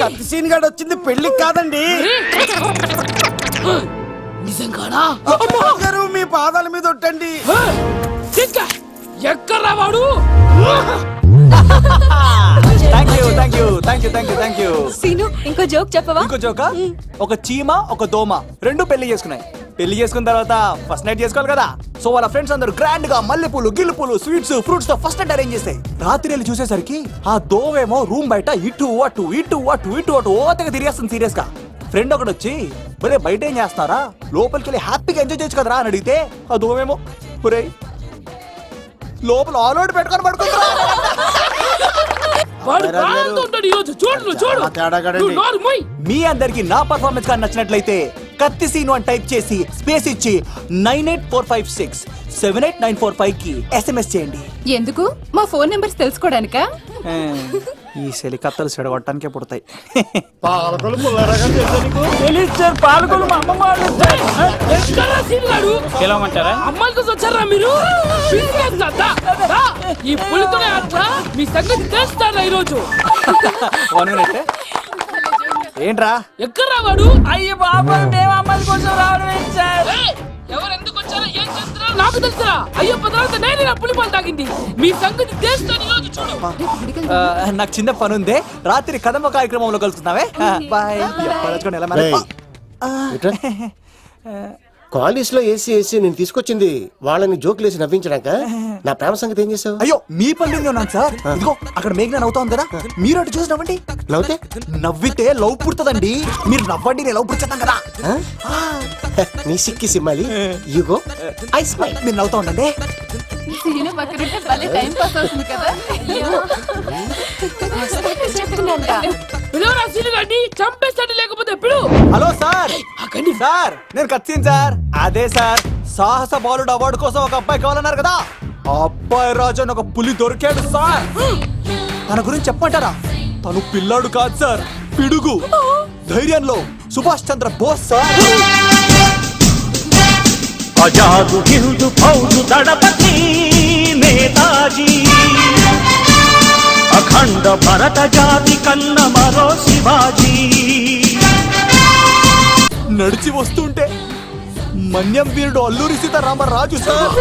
కత్తి సీన్ గాడు వచ్చింది పెళ్లికి కాదండి. నిజంగానా? గారు, మీ పాదాల మీద ఒట్టండి. ఎక్కడ్రా వాడు? Thank you. సీను, ఇంకో జోక్ చెప్పవా? ఇంకో జోకా? ఒక చీమ ఒక దోమ రెండు పెళ్లి చేసుకున్నాయి. పెళ్లి చేసుకున్న తర్వాత ఫస్ట్ నైట్ చేసుకోవాలి కదా. సో వాళ్ళ ఫ్రెండ్స్ అందరూ గ్రాండ్ గా మల్లెపూలు, గిల్లుపూలు, స్వీట్స్, ఫ్రూట్స్ తో ఫస్ట్ నైట్ అరేంజ్ చేస్తాయి. రాత్రి వెళ్ళి చూసేసరికి ఆ దోవేమో రూమ్ బయట ఇటు అటు ఓతగా తిరిగేస్తుంది సీరియస్ గా. ఫ్రెండ్ ఒకటి వచ్చి, ఒరే బయట ఏం చేస్తున్నారా, లోపలికి వెళ్ళి హ్యాపీగా ఎంజాయ్ చేయొచ్చు కదరా అని అడిగితే ఆ దోవేమో, ఒరే లోపల ఆల్ అవుట్ పెట్టుకొని పడుకుంటారా. వాడు బాగా ఉంటాడు ఈరోజు. చూడు. మీ అందరికి నా పర్ఫార్మెన్స్ గా నచ్చినట్లయితే కత్తి సీను అని టైప్ చేసి స్పేస్ ఇచ్చి 9845678945 కి SMS చేయండి. ఎందుకు? మా ఫోన్ నెంబర్స్ తెలుసుకోవడానికా? ఈ సెలికత్తలు చెడగొట్టడానికే పుడతాయి. పాలకొలు పుల్లారాగా తెలుసా నీకు? తెలియచారు, పాలకొలు మా అమ్మమ్మ వాళ్ళు ఇచ్చారు. పిలవమంటారా? అమ్మాయిల కోసం వచ్చారా మీరు? ఈ పులితోనే అట్లా మీ సంగతి తెలుస్తారా ఈరోజు? 1 minute. ఏంట్రా ఎక్కడ రావాడు? అయ్యో బాబా, మేము అమ్మాయిల కోసం రావడం ఏంటి సార్? ఎవరు ఎందుకు వచ్చారో ఏం చేస్తున్నారో నాకు తెలుసురా. అయ్యో పదార్థ నేనే నా పులిపాలు తాగింది. మీ సంగతి తెలుస్తాను ఈరోజు. చూడు, నాకు చిన్న పని ఉంది, రాత్రి కదమ్మ కార్యక్రమంలో కలుస్తున్నావే. బాయ్. కాలేజ్ లో ఏసీ నేను తీసుకొచ్చింది వాళ్ళని జోకులేసి నవ్వించడాక. నా ప్రేమ సంగతి ఏం చేసావు? అయ్యో మీ పని ఉన్నాను సార్. ఇదిగో అక్కడ మేఘన నవ్వుతాం కదా, మీరు అటు చూసి నవ్వండి. నవ్వుతే నవ్వితే లవ్ పుడుతుందండి. మీరు నవ్వండి, నేను లవ్ పుడిచేస్తాం కదా. నీ సిక్కి సిమ్మాలి. యుగో ఐ స్మైల్. మీరు నవ్వుతా ఉండండి. చంపేస్తాడు లేకపోతే పిలు. Hello sir. సార్ నేను కత్తిన్ సార్. అదే సార్, సాహస బాలుడు అవార్డు కోసం ఒక అబ్బాయి కావాలన్నారు కదా, ఆ అబ్బాయి రాజు అని ఒక పులి దొరికాడు సార్. తన గురించి చెప్పమంటారా? తను పిల్లాడు కాదు సార్, పిడుగు. ధైర్యంలో సుభాష్ చంద్ర బోస్ సార్. ఆజాదు హిందూ ఫౌజు దళపతి నేతాజీ, అఖండ భరత జాతి కన్న మరో శివాజీ. నడిచి వస్తుంటే మన్యం వీరుడు అల్లూరి సీతారామరాజు సార్.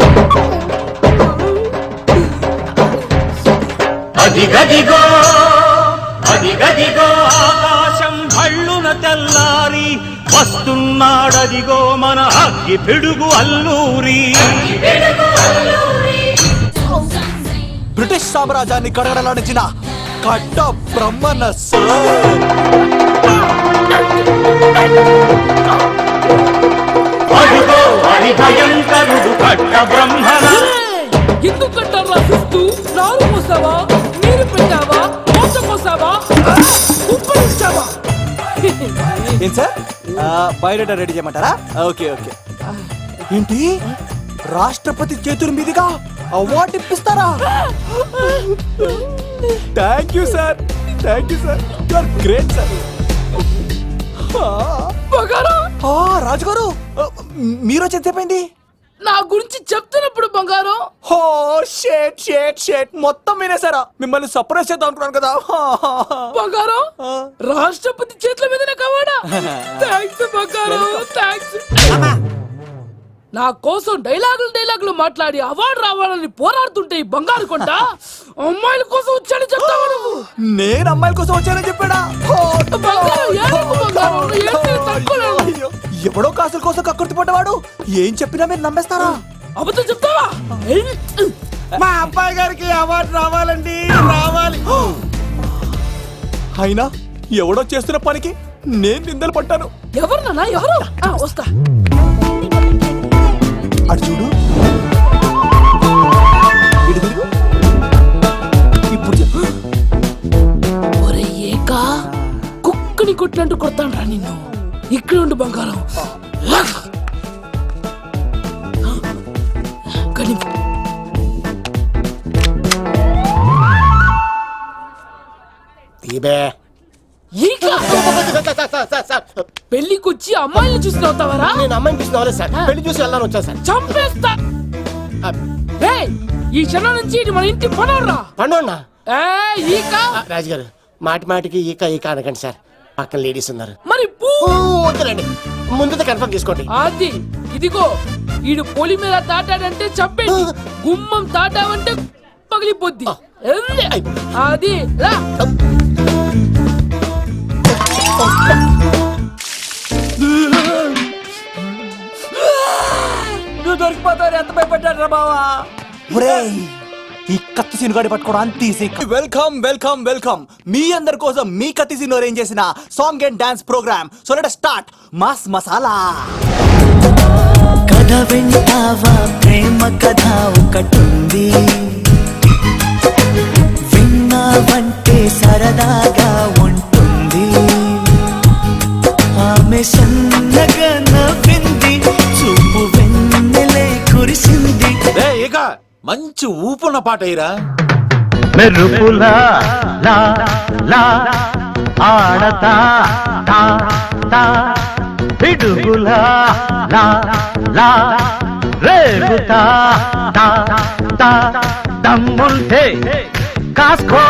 అదిగదిగో అదిగదిగో ఆకాశం భళ్ళున తెల్లారి వస్తున్నాడదిగో మన అగ్గి పిడుగు అల్లూరి. బ్రిటిష్ సామ్రాజ్యాన్ని కడగడలాడించిన కట్ట బ్రహ్మణ సార్. అదిగో హరి భయంకరుడు కట్ట బ్రహ్మణ. ఎందుకంటే రసిస్తూ నారు పోసావా, నీరు పెట్టావా, మోస పోసావా, ఉప్పరించావా? ఏం సార్ బయోడేటా రెడీ చేయమంటారా? Okay okay. ఏంటి రాష్ట్రపతి చేతుల మీదుగా అవార్డు ఇప్పిస్తారా? Thank you sir, thank you sir, you are great sir. రాజుగారు మీరు వచ్చి ఎంతసేపైంది? నా గురించి చెప్తున్నప్పుడు బంగారం. హో షేట్ షేట్ షేట్ మొత్తం వినేసారా? మిమ్మల్ని సర్ప్రైజ్ చేద్దాం అనుకున్నాను కదా. బంగారం రాష్ట్రపతి చేతుల మీదనే కావాడా? థ్యాంక్స్ బంగారం, థ్యాంక్స్. నా కోసం డైలాగులు మాట్లాడి అవార్డు రావాలని పోరాడుతుంటే ఈ బంగారు కొండ అమ్మాయిల కోసం వచ్చాడని చెప్తావా నువ్వు? నేను అమ్మాయిల కోసం వచ్చానని చెప్పాడా? ఎవడో కాసుల కోసం కక్కుర్తి పడ్డవాడు ఏం చెప్పినా మీరు నమ్మేస్తారా? అబద్ధం చెప్తావా? మా అబ్బాయి గారికి అవార్డు రావాలండి, రావాలి. అయినా ఎవడో చేస్తున్న పనికి నేను నిందలు పట్టాను. ఎవరు నాన్న, ఎవరు? వస్తా. అటు చూడు, ఇటు తిరుగు. ఇప్పుడు చెప్పు. ఒరే ఏకా, కుక్కని కొట్టినట్టు కొడతాను రా నిన్ను. ఇక్కడ ఉండు బంగారం. కానీ పెళ్లికొచ్చి అమ్మాయిని చూసి అవుతావరా? నేను అమ్మాయిని చూసి రాలేదు సార్, పెళ్లి చూసి వెళ్ళాలని వచ్చా సార్. చంపేస్తా. ఈ క్షణం నుంచి ఇది మన ఇంటి పనోడ్రా. పండున్నా ఈక రాజుగారు మాటి మాటికి ఈక ఈక అనకండి సార్, పక్కన లేడీస్ ఉన్నారు. మరి వద్దులండి, ముందు కన్ఫర్మ్ చేసుకోండి. అది ఇదిగో ఈడు పొలి మీద తాటాడంటే చంపేది, గుమ్మం తాటావంటే పగిలిపోద్ది. అది రా. నువ్వు దొరికిపోతావు, ఎంత భయపడ్డాడు రా బావా. ఈ కత్తి సీనుగాడి పట్టుకోవడానికి ఈజీ. Welcome welcome welcome. మీ అందరి కోసం మీ కత్తి సీను అరేంజ్ చేసిన song and dance program. So let us start mass masala. కథ వింటావా, ప్రేమ కథ ఒకటుంది, విన్నావంటే సరదాగా ఉంటుంది. ఆమె సన్నగా నవ్వింది, చూపు వెన్నెలై కురిసింది. ఇక మంచి ఊపున్న పాట అయ్యిరా. మెరుపులా లా లా ఆడతా తా తా, పిడుగులా లా లా రేగుతా తా తా, దమ్ముంటే కాస్కో.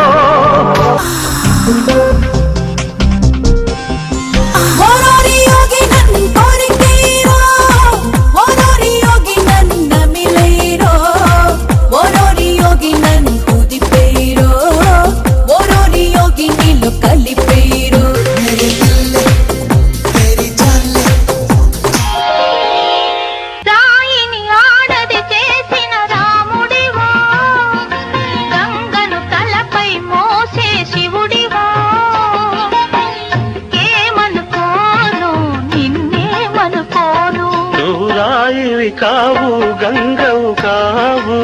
కావు గంగవు కావు,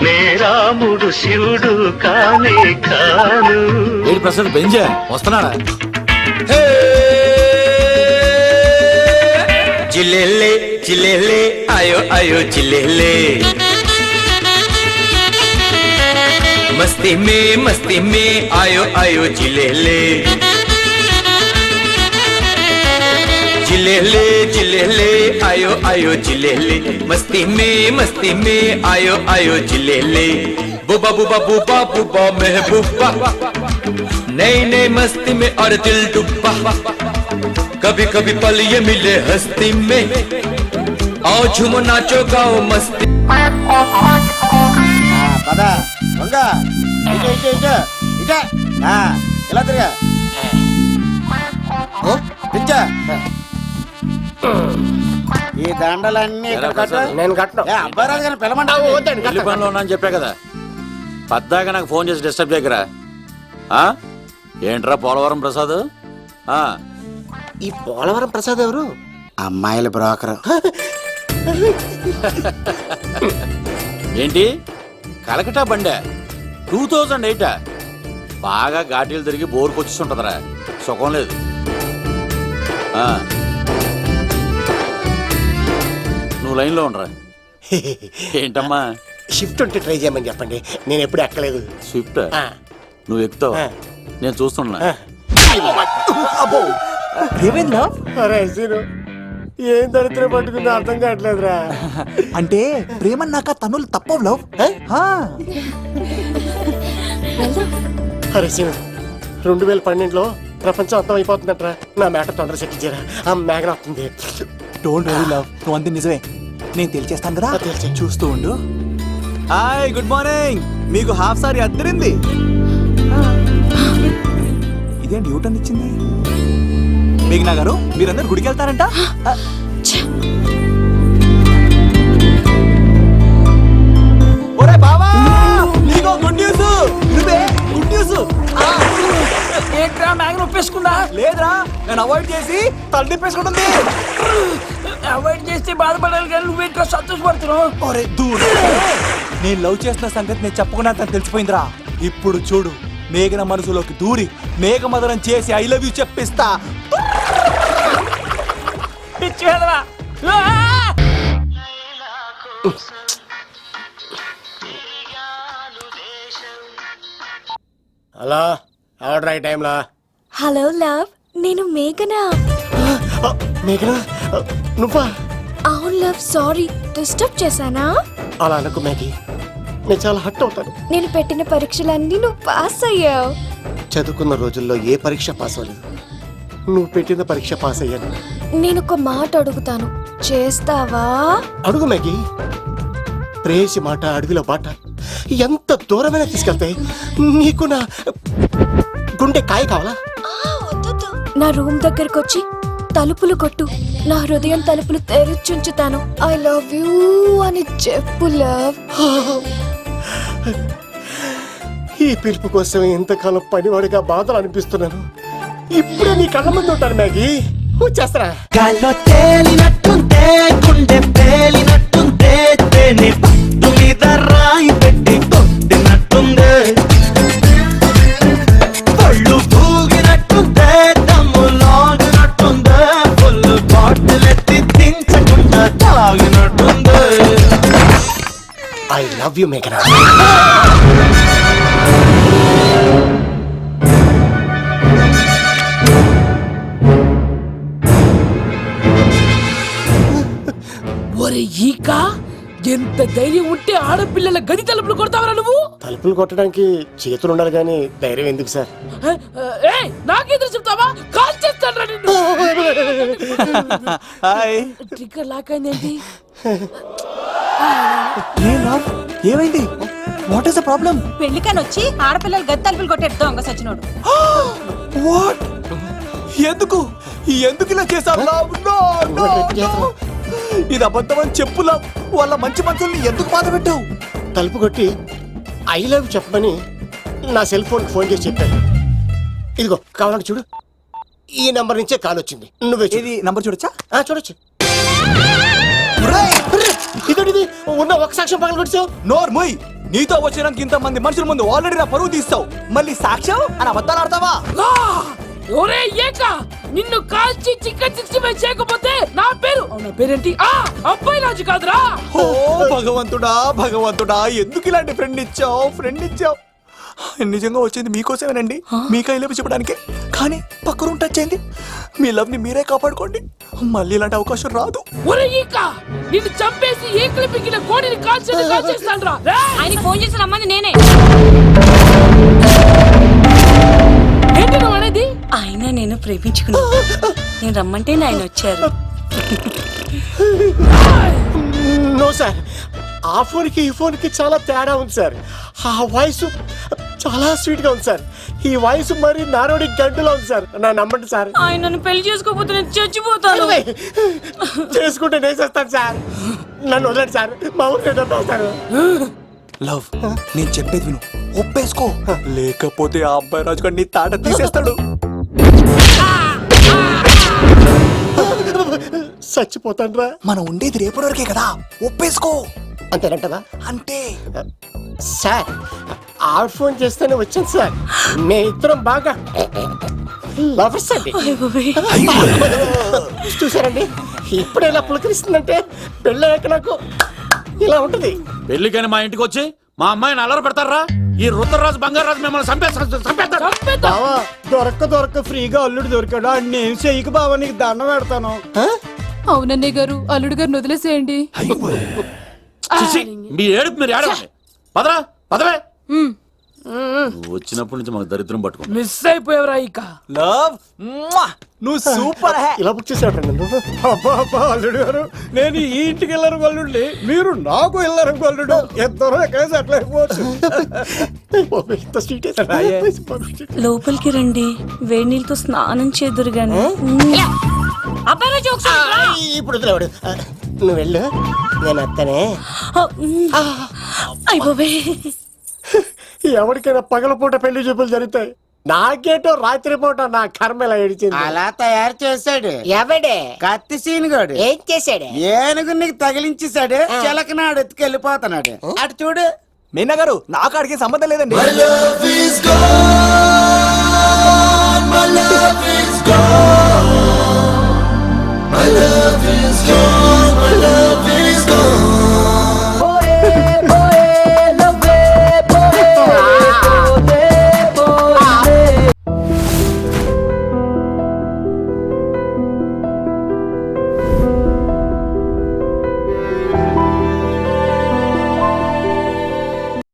నే రాముడు శివుడు కానే కాను. ఏడు ప్రసాద్ బెంజా వస్తున్నాడా? జిల్లెల్లే జిల్లెల్లే ఆయో ఆయో జిల్లెల్లే, मस्ती में आयो आयो जिले ले आयो आयो जिले ले मस्ती में आयो आयो जिले ले बुबा बुबा बुबा बुबा महबूबा नई नई मस्ती में और दिल डूबा कभी कभी पल ये मिले हस्ती में आओ झूमो नाचो गाओ मस्ती పద దొంగ ఇటు ఇటు ఇటు ఇటే ఇలా తిరిగా దించా ఈ దండలన్నీ ఇక్కడ కట్టు. నేను కట్టను. ఏ, అబ్బాయి రాజు గారిని పిలవమంటావు? వద్దండి, పెళ్లి కట్టను. పనిలో ఉన్నా అని చెప్పా కదా పద్దాక నాకు ఫోన్ చేసి డిస్టర్బ్ చేయకరా ఆ? ఏంట్రా పోలవరం ప్రసాద్ ఆ, ఈ పోలవరం ప్రసాద్ ఎవరు? అమ్మాయిల బ్రోకర్. ఏంటి కలకటా బండే 2008 బాగా ఘాటీలు తిరిగి బోర్కు వచ్చేస్తుంటదిరా సుఖం లేదు ఆ. నువ్వు లైన్లో ఉండరా ఏంటమ్మా షిఫ్ట్ ఉంటే ట్రై చేయమని చెప్పండి, నేను ఎప్పుడు ఎక్కలేదు. స్విఫ్ట్ ఆ. నువ్వు ఎక్కుతావు ఆ. నేను చూస్తున్నా అబ్బో ఏమైంది లవ్? అరే సీను, ఏం దరిద్రం పట్టుకుందో అర్థం కావట్లేదురా. అంటే ప్రేమన్నాక తనులు తప్పవు లవ్. అరే సీను, 2012లో ప్రపంచం అర్థం అయిపోతుందట్రా. నా మేట తొందర చెక్కించారా, ఆ మేఘన వస్తుంది. డోంట్ వరీ లవ్, నువ్వు అంతే నిజమే. నేను తెలిచేస్తాను కదా, తెలిసే. చూస్తూ ఉండు. Hi, good morning. మీకు హాఫ్ సారీ అద్దరింది. ఇదేంటి యూటర్న్ ఇచ్చింది? మేఘనా గారు, మీరందరూ గుడికి వెళ్తారంట? ఒరే బావా, నీకో గుడ్ న్యూస్. నువ్వే గుడ్ న్యూస్. ఏంట్రా మ్యాగ్ని ఒప్పేసుకుందా? లేదురా, నేను అవాయిడ్ చేసి తల తిప్పేసుకుంటుంది. అవాయిడ్ చేస్తే బాధపడాలి కానీ నువ్వేంట్రా సంతోషపడుతున్నావు? ఒరే దూరు, నేను లవ్ చేస్తున్న సంగతి నేను చెప్పకుండా తను తెలిసిపోయిందిరా. ఇప్పుడు చూడు, మేఘన మనసులోకి దూరి మేఘమదనం చేసి ఐ లవ్ యూ చెప్పిస్తా. పిచ్చి వెధవా. హలో, ఆర్డర్ అయ్యే టైంలో. హలో లవ్, నేను మేఘనా. మేఘనా, నువ్వా? అవును లవ్, సారీ డిస్టర్బ్ చేశానా? అలా అనుకో మేఘి, నేను చాలా హట్ అవుతాను. నేను పెట్టిన పరీక్షలన్నీ నువ్వు పాస్ అయ్యావు. చదువుకున్న రోజుల్లో ఏ పరీక్ష పాస్ అవ్వలేదు, నువ్వు పెట్టిన పరీక్ష పాస్ అయ్యాను. నేను ఒక మాట అడుగుతాను, చేస్తావా? అడుగు మేఘి. ప్రేయసి మాట అడవిలో బాట ఎంత దూరమైనా తీసుకెళ్తాయి. నీకు నా గుండె కాయ కావాలా? నా రూమ్ దగ్గరకు వచ్చి తలుపులు కొట్టు, నా హృదయం తలుపులు తెరిచుంచుతాను. ఐ లవ్ యూ అని చెప్పు లవ్. ఈ పిలుపు కోసం ఎంతకాలం పనివాడిగా బాధలు అనిపిస్తున్నాను. ఇప్పుడే నీ కళ్ళ ముందు ఉంటాను మ్యాగీ, వచ్చేస్తారా? గాల్లో తేలినట్టుంటే గుండె పేలినట్టుంటే తేనె పట్టు మీద రాయి పెట్టి కొట్టినట్టుందే పళ్ళు తూగినట్టుంటే దమ్ము లాగినట్టుందే ఫుల్ బాటిల్ ఎత్తి దించకుండా తాగినట్టుందే. ఐ లవ్ యూ మేఘనా. ఒరే ఈక, ఎంత ధైర్యం ఉంటే ఆడపిల్లల గది తలుపులు కొడతావరా నువ్వు? తలుపులు కొట్టడానికి చేతులు ఉండాలి కానీ ధైర్యం ఎందుకు సార్? ఏయ్, నాకెదురు చెప్తావా? కాల్ చేస్తాను నిన్ను. హాయ్. ట్రిగ్గర్ లాక్ అయిందేంటి? ఏమైంది? What is the problem? పెళ్లికని వచ్చి ఆడపిల్లలు గది తలుపులు కొట్టాడు దొంగ సచ్చినోడు. వాట్? ఎందుకు ఎందుకు ఇలా చేశావు? ఇది అబద్ధం అని చెప్పు లవ్. వాళ్ళ మంచి మనుషుల్ని ఎందుకు బాధ పెట్టావు? తలుపు కొట్టి ఐ లవ్ చెప్పమని నా సెల్ ఫోన్ ఫోన్ చేసి చెప్పాను. ఇదిగో కావాలంటే చూడు, ఈ నంబర్ నుంచే కాల్ వచ్చింది. నువ్వే ఇది నంబర్ చూడొచ్చా? చూడొచ్చు. ఇదేంటిది, ఉన్న ఒక సాక్ష్యం పగల కొట్టావు. నోర్ మొయ్. నీతో వచ్చినాక ఇంతమంది మనుషుల ముందు ఆల్రెడీ నా పరువు తీస్తావు, మళ్ళీ సాక్ష్యం అని అబద్ధాలు ఆడతావా? ఒరే ఏక, నిన్ను కాల్చి చికెన్ 65 చేయకపోతే నా పేరేంటి? అబ్బాయి రాజు కాదురా. ఓ భగవంతుడా భగవంతుడా, ఎందుకు ఇలాంటి ఫ్రెండ్ ఇచ్చావు? నిజంగా వచ్చింది మీకోసమేనండి, మీకు ఐ లవ్ చెప్పడానికే. కానీ పక్క రూమ్ టచ్ అయింది. మీ లవ్ ని మీరే కాపాడుకోండి, మళ్ళీ ఇలాంటి అవకాశం రాదు. ఒరే ఈక నిన్ను చంపేసి ఏకలు పిగిన కోడిని కాల్చేస్తాను రా. ఆయన ఫోన్ చేసి రమ్మని నేనే. ఏంటి నువ్వు అనేది? ఆయన నేను ప్రేమించుకున్నా, నేను రమ్మంటే ఆయన వచ్చారు. నో సార్, ఆ ఫోన్కి ఈ ఫోన్కి చాలా తేడా ఉంది సార్. ఆ వాయిస్ చాలా స్వీట్ గా ఉంది సార్. ఈ వాయిస్ మరి నారోడి గంటలో ఉంది సార్. నా నమ్మండి సార్. ఆయన నన్ను పెళ్లి చేసుకోకపోతే నేను చచ్చిపోతాను. చేసుకుంటే నేను చేస్తాను సార్. నన్ను వదలండి సార్, మా ఊరికి వస్తారు. లవ్, నేను చెప్పేది విను, ఒప్పేసుకో, లేకపోతే ఆ అబ్బాయి రాజు గారు నీ తాట తీసేస్తాడు. చచ్చిపోతాను రా. మనం ఉండేది రేపటి వరకే కదా, ఒప్పేసుకో. అంతేనంటదా? అంటే సార్, ఆ ఫోన్ చేస్తేనే వచ్చాను సార్. మీ ఇద్దరం బాగా లవర్స్ అండి. చూసారండి, ఇప్పుడు ఎలా పులకరిస్తుందంటే పెళ్ళయ్యాక నాకు ఇలా ఉంటది. పెళ్లికని మా ఇంటికి వచ్చి మా అమ్మాయిని అల్లరి పెడతారా? ఈ రుద్రరాజు బంగారాజు మిమ్మల్ని చంపేస్తారు. బావా, దొరక్క ఫ్రీగా అల్లుడు దొరికాడు. నేను చెయ్యికి బావా నీకు దండం పెడతాను. అవునన్నయ్య గారు, అల్లుడు గారిని వదిలేసేయండి. చిచి, మీ ఏడుపు మీరు ఏడవండి. పదరా పదవే. నువ్వు వచ్చినప్పటి నుంచి మాకు దరిద్రం పట్టుకో. మిస్ అయిపోయావురా ఈక. లవ్, నువ్వు సూపర్ హే. ఇలా బుక్ చేసేటండి. అబ్బా అల్లుడు గారు, నేను ఈ ఇంటికి వెళ్ళరు అల్లుడిని, మీరు నాకు వెళ్ళరు అల్లుడు. ఎంతరో ఎక్కడేసి అట్లా అయిపోవచ్చు. లోపలికి రండి, వేడి నీళ్ళతో స్నానం చేదురు గాని. ఇప్పుడు వదిలేవాడు. నువ్వు వెళ్ళు, నేను అత్తనే. అయిపోవే. ఎవరికైనా పగలపూట పెళ్లి చూపులు జరుగుతాయి, నాకేటో రాత్రిపూట నా కర్మ ఇలా ఏడిచింది. అలా తయారు చేశాడు ఎవడే? కత్తి సీనుగాడు. ఏం చేశాడు? ఏనుగు నీకు తగిలించేశాడు, చిలకనాడు ఎత్తుకెళ్ళిపోతున్నాడు. అటు చూడు. మీనా గారు, నాకు అడిగే సంబంధం లేదండి. My love is gone.